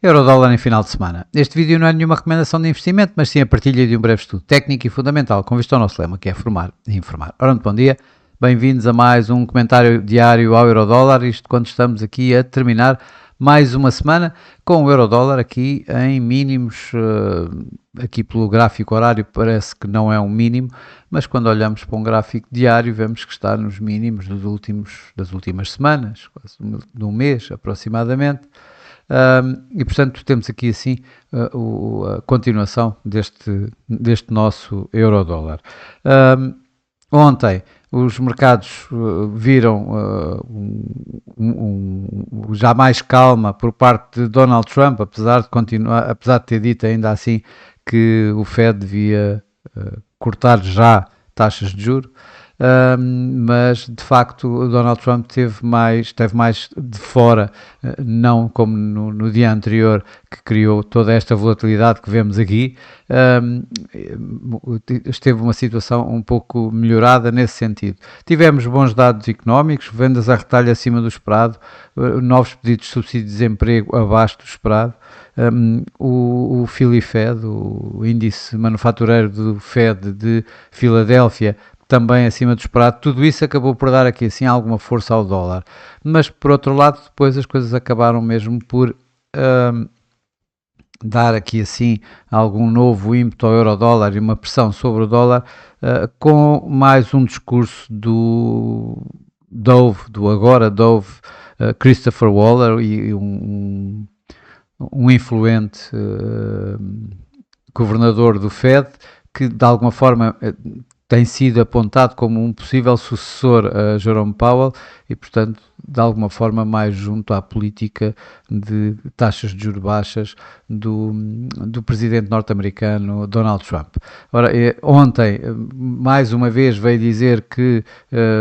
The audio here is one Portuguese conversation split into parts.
Eurodólar em final de semana. Este vídeo não é nenhuma recomendação de investimento, mas sim a partilha de um breve estudo técnico e fundamental com vista ao nosso lema, que é formar e informar. Ora, muito bom dia, bem-vindos a mais um comentário diário ao Eurodólar, isto quando estamos aqui a terminar mais uma semana com o Eurodólar aqui em mínimos, aqui pelo gráfico horário parece que não é um mínimo, mas quando olhamos para um gráfico diário vemos que está nos mínimos das últimas semanas, quase de um mês aproximadamente. E portanto temos aqui assim a continuação deste nosso Eurodólar. Ontem os mercados viram já mais calma por parte de Donald Trump, apesar de ter dito ainda assim que o Fed devia cortar já taxas de juros. Mas de facto o Donald Trump esteve mais de fora, não como no dia anterior que criou toda esta volatilidade que vemos aqui. Esteve uma situação um pouco melhorada nesse sentido. Tivemos bons dados económicos, vendas a retalho acima do esperado, novos pedidos de subsídio de desemprego abaixo do esperado. O Philly Fed, o índice manufatureiro do Fed de Filadélfia, também acima do esperado. Tudo isso acabou por dar aqui assim alguma força ao dólar, mas por outro lado depois as coisas acabaram mesmo por dar aqui assim algum novo ímpeto ao euro-dólar e uma pressão sobre o dólar, com mais um discurso do Dove, Christopher Waller, e um influente governador do Fed, que de alguma forma tem sido apontado como um possível sucessor a Jerome Powell e, portanto, de alguma forma mais junto à política de taxas de juros baixas do presidente norte-americano Donald Trump. Ora, ontem, mais uma vez, veio dizer que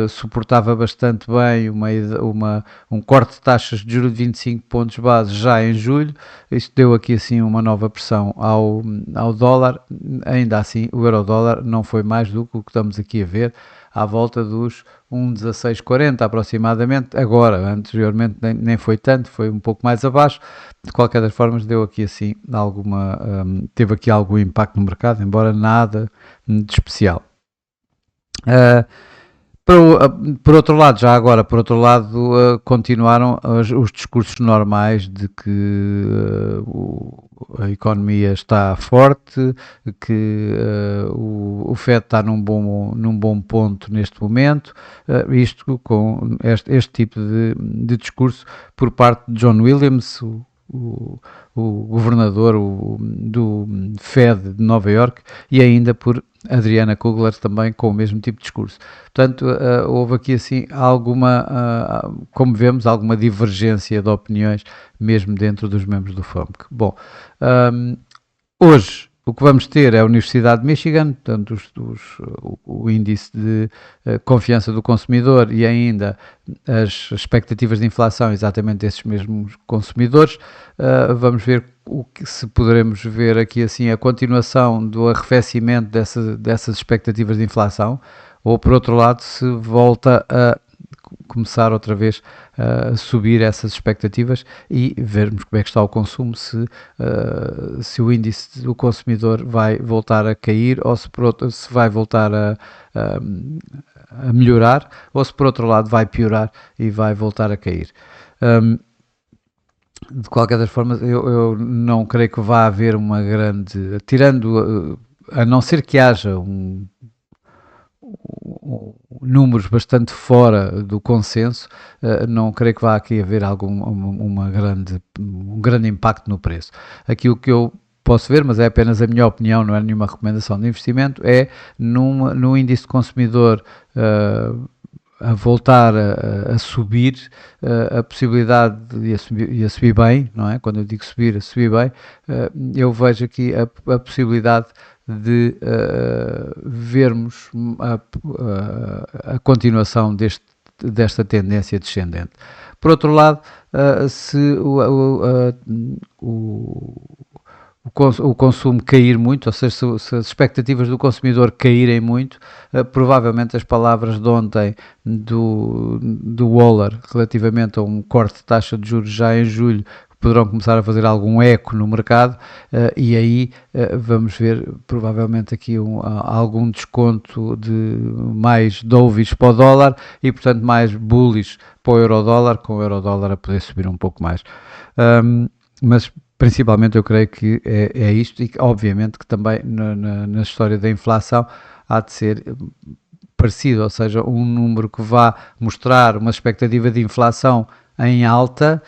suportava bastante bem um corte de taxas de juros de 25 pontos base já em julho. Isto deu aqui assim uma nova pressão ao dólar. Ainda assim, o euro-dólar não foi mais do que o que estamos aqui a ver, à volta dos 1,1640 aproximadamente. Agora, anteriormente nem foi tanto, foi um pouco mais abaixo. De qualquer das formas, deu aqui assim teve aqui algum impacto no mercado, embora nada de especial. Por outro lado, continuaram os discursos normais de que a economia está forte, que o Fed está num bom ponto neste momento, isto com este tipo de discurso por parte de John Williams, o governador do Fed de Nova York, e ainda por Adriana Kugler também com o mesmo tipo de discurso. Portanto, houve aqui assim como vemos, alguma divergência de opiniões mesmo dentro dos membros do FOMC. Bom, hoje o que vamos ter é a Universidade de Michigan, portanto, o índice de confiança do consumidor e ainda as expectativas de inflação exatamente desses mesmos consumidores. Vamos ver se poderemos ver aqui assim a continuação do arrefecimento dessas expectativas de inflação, ou por outro lado se volta a começar outra vez a subir essas expectativas e vermos como é que está o consumo, se o índice do consumidor vai voltar a cair ou se vai voltar a melhorar, ou se por outro lado vai piorar e vai voltar a cair. De qualquer das formas, eu não creio que vá haver uma grande, a não ser que haja números bastante fora do consenso, não creio que vá aqui haver um grande impacto no preço. Aquilo que eu posso ver, mas é apenas a minha opinião, não é nenhuma recomendação de investimento, é no índice de consumidor a voltar a subir, a possibilidade de a subir bem, não é? Quando eu digo subir, a subir bem, eu vejo aqui a possibilidade de vermos a continuação desta tendência descendente. Por outro lado, se o consumo cair muito, ou seja, se as expectativas do consumidor caírem muito, provavelmente as palavras de ontem do Waller relativamente a um corte de taxa de juros já em julho poderão começar a fazer algum eco no mercado, e aí vamos ver provavelmente aqui algum desconto de mais dovish para o dólar e portanto mais bullish para o euro-dólar, com o euro-dólar a poder subir um pouco mais. Mas principalmente eu creio que é isto, e obviamente que também na história da inflação há de ser parecido, ou seja, um número que vá mostrar uma expectativa de inflação em alta,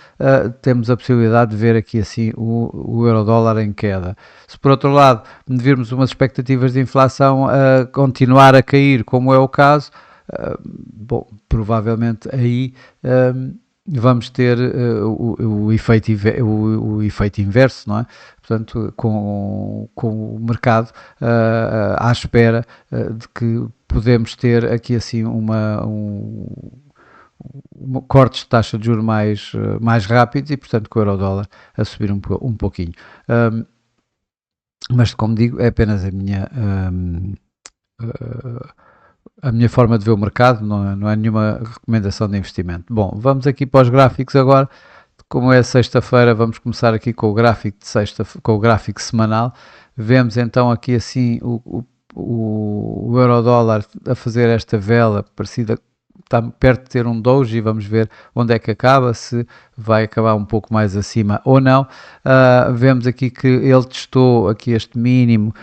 temos a possibilidade de ver aqui assim o euro-dólar em queda. Se por outro lado virmos umas expectativas de inflação a continuar a cair, como é o caso, bom, provavelmente aí vamos ter o efeito inverso, não é? Portanto, com o mercado à espera de que podemos ter aqui assim cortes de taxa de juros mais rápidos e, portanto, com o euro-dólar a subir um pouquinho. Mas, como digo, é apenas a minha forma de ver o mercado, não é nenhuma recomendação de investimento. Bom, vamos aqui para os gráficos agora. Como é sexta-feira, vamos começar aqui com o gráfico de com o gráfico semanal. Vemos então aqui assim o euro-dólar a fazer esta vela parecida, está perto de ter um doji, vamos ver onde é que acaba, se vai acabar um pouco mais acima ou não. Vemos aqui que ele testou aqui este mínimo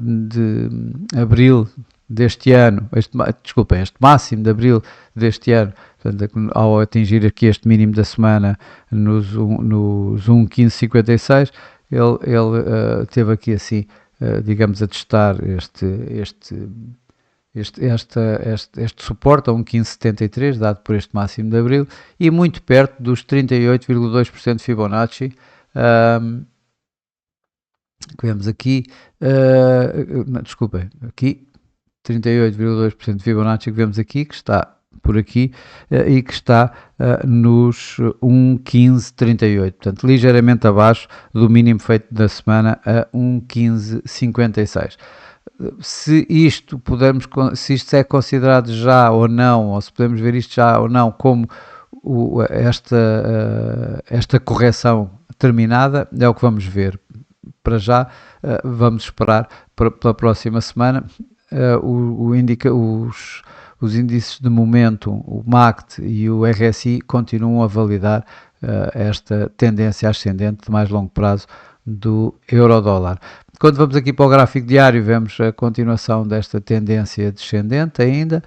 de abril deste ano, este máximo de abril deste ano, portanto, ao atingir aqui este mínimo da semana nos 1,1556, ele teve aqui assim, digamos, a testar este suporte a 1,1573 dado por este máximo de abril e muito perto dos 38,2% de Fibonacci que vemos aqui, desculpem, aqui 38,2% de Fibonacci que vemos aqui, que está por aqui e que está nos 1,1538, portanto ligeiramente abaixo do mínimo feito da semana a 1,1556. Se isto é considerado já ou não, ou se podemos ver isto já ou não como esta correção terminada, é o que vamos ver. Para já, vamos esperar pela próxima semana. Os índices de momento, o MACD e o RSI, continuam a validar esta tendência ascendente de mais longo prazo do euro-dólar. Quando vamos aqui para o gráfico diário, vemos a continuação desta tendência descendente ainda.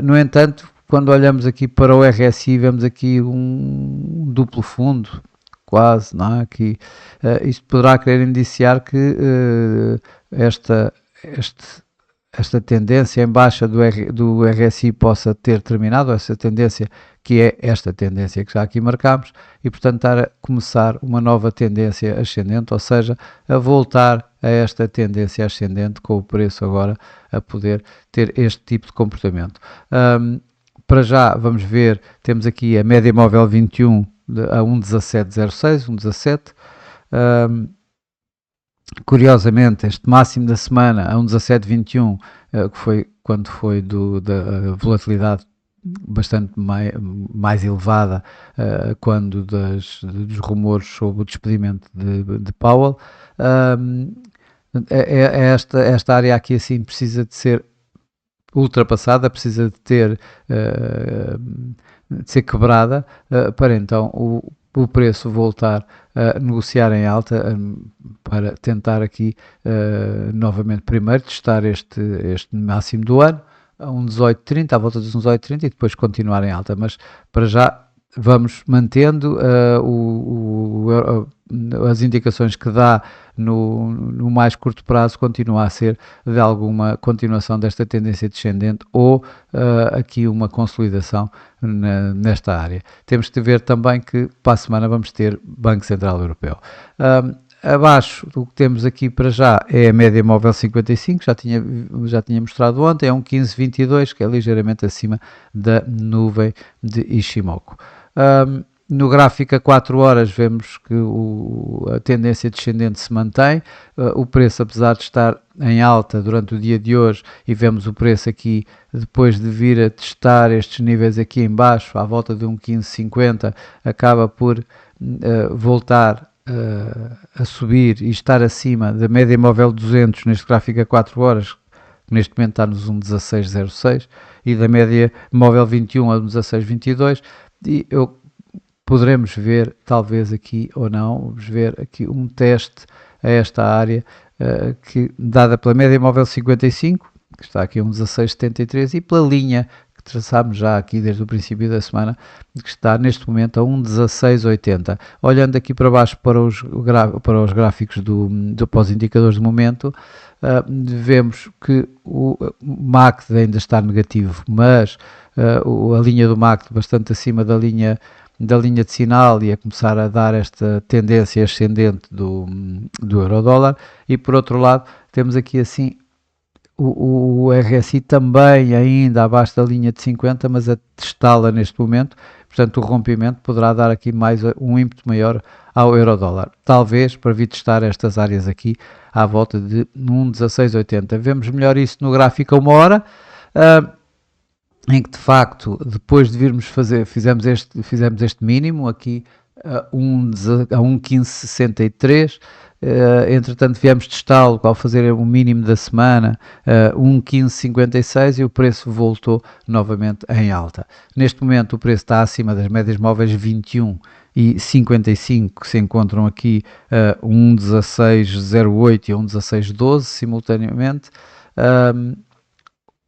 No entanto, quando olhamos aqui para o RSI, vemos aqui um duplo fundo, quase, não é? Aqui, isto poderá querer indiciar que esta tendência em baixa do RSI possa ter terminado, essa tendência que é esta tendência que já aqui marcámos, e portanto estar a começar uma nova tendência ascendente, ou seja, a voltar a esta tendência ascendente com o preço agora a poder ter este tipo de comportamento. Para já, vamos ver, temos aqui a média móvel 21 a 1,1706, 1,17. Curiosamente, este máximo da semana a 1,1721, que foi quando foi da volatilidade bastante mais elevada, quando dos rumores sobre o despedimento de Powell, esta área aqui assim precisa de ser ultrapassada, precisa de ser quebrada para então o preço voltar a negociar em alta, para tentar aqui novamente primeiro testar este máximo do ano a 1,1830, à volta dos 1,1830 e depois continuar em alta, mas para já vamos mantendo as indicações que dá no mais curto prazo, continua a ser de alguma continuação desta tendência descendente ou aqui uma consolidação nesta área. Temos de ver também que para a semana vamos ter Banco Central Europeu. Abaixo do que temos aqui para já é a média móvel 55, já tinha mostrado ontem, é um 15,22, que é ligeiramente acima da nuvem de Ishimoku. No gráfico a 4 horas vemos que a tendência descendente se mantém, o preço, apesar de estar em alta durante o dia de hoje, e vemos o preço aqui depois de vir a testar estes níveis aqui em baixo, à volta de um 15,50, acaba por voltar a subir e estar acima da média móvel 200 neste gráfico a 4 horas, que neste momento está nos 1,1606, e da média móvel 21 a 1,1622, e poderemos ver, talvez aqui ou não, vamos ver aqui um teste a esta área, que dada pela média móvel 55, que está aqui a 1,1673, e pela linha que traçámos já aqui desde o princípio da semana, que está neste momento a 1,1680. Olhando aqui para baixo para os gráficos para os indicadores de momento, vemos que o MACD ainda está negativo, mas a linha do MACD bastante acima da linha de sinal e a começar a dar esta tendência ascendente do euro-dólar. E por outro lado temos aqui assim o RSI também ainda abaixo da linha de 50, mas a testá-la neste momento. Portanto, o rompimento poderá dar aqui mais um ímpeto maior ao euro-dólar, talvez para vir testar estas áreas aqui à volta de 1,1680. Vemos melhor isso no gráfico a 1 hora, em que de facto, depois de virmos fizemos este mínimo aqui a 1,1563. Entretanto viemos testá-lo ao fazer o mínimo da semana, 1,1556, e o preço voltou novamente em alta. Neste momento o preço está acima das médias móveis 21 e 55, que se encontram aqui 1,1608 e 1,1612 simultaneamente.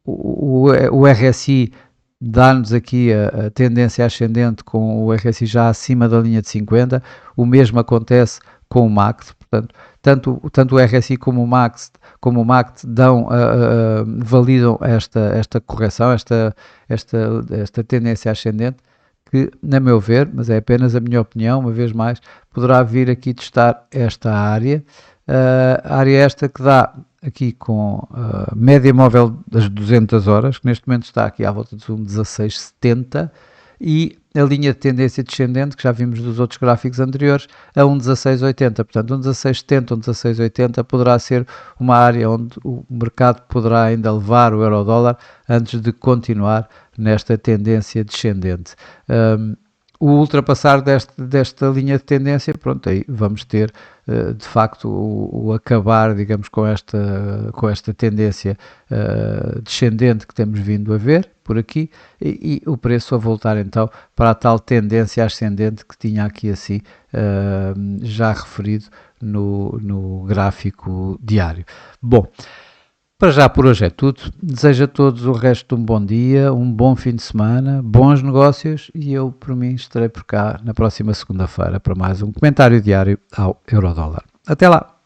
O RSI dá-nos aqui a tendência ascendente, com o RSI já acima da linha de 50. O mesmo acontece com o MACD. Portanto, tanto o RSI como o MACD validam esta correção, esta tendência ascendente, que, na meu ver, mas é apenas a minha opinião, uma vez mais, poderá vir aqui testar esta área. A área esta que dá aqui com a média móvel das 200 horas, que neste momento está aqui à volta de 1,1670, e a linha de tendência descendente, que já vimos dos outros gráficos anteriores, a 1,1680. Portanto, 1,1670, 1,1680 poderá ser uma área onde o mercado poderá ainda levar o euro-dólar antes de continuar nesta tendência descendente. O ultrapassar desta linha de tendência, pronto, aí vamos ter de facto o acabar, digamos, com esta tendência descendente que temos vindo a ver por aqui, e o preço a voltar então para a tal tendência ascendente que tinha aqui assim já referido no gráfico diário. Bom, para já por hoje é tudo. Desejo a todos o resto de um bom dia, um bom fim de semana, bons negócios, e eu, por mim, estarei por cá na próxima segunda-feira para mais um comentário diário ao euro-dólar. Até lá!